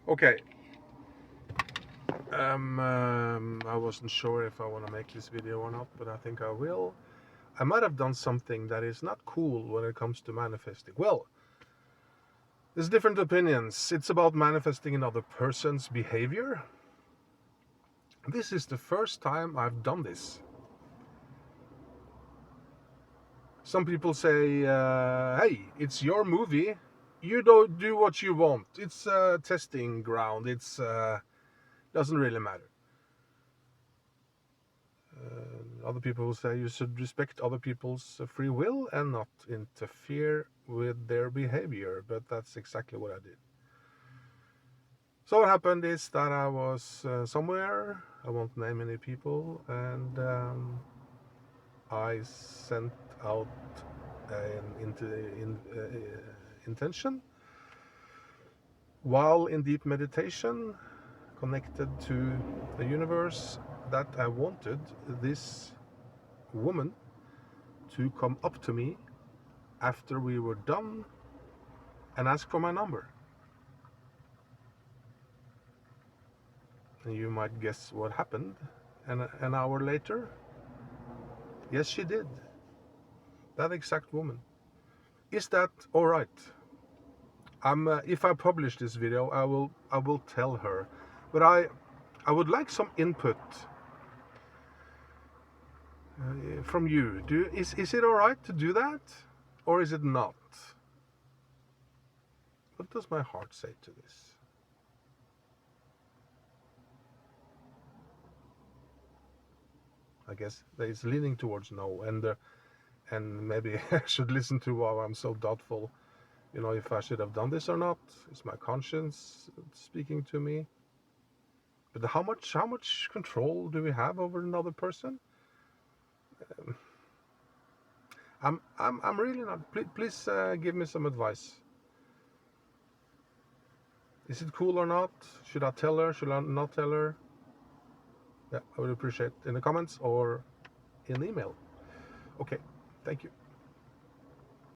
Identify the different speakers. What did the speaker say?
Speaker 1: Okay. I wasn't sure if I want to make this video or not, but I think I will. I might have done something that is not cool when it comes to manifesting. Well, there's different opinions. It's about manifesting another person's behavior. This is the first time I've done this. Some people say, hey, it's your movie. You don't do what you want. It's a testing ground. It's doesn't really matter. Other people will say you should respect other people's free will and not interfere with their behavior. But that's exactly what I did. So what happened is that I was somewhere, I won't name any people, and I sent out an intention while in deep meditation, connected to the universe, that I wanted this woman to come up to me after we were done and ask for my number. And you might guess what happened. And an hour later, yes, she did. That exact woman. Is that all right? If I publish this video, I will tell her, but I would like some input from you. Is it all right to do that, or is it not? What does my heart say to this? I guess it's leaning towards no, and maybe I should listen to why I'm so doubtful. You know, if I should have done this or not. Is my conscience speaking to me? But how much control do we have over another person? I'm really not. Please give me some advice. Is it cool or not? Should I tell her? Should I not tell her? Yeah, I would appreciate in the comments or in the email. Okay, thank you.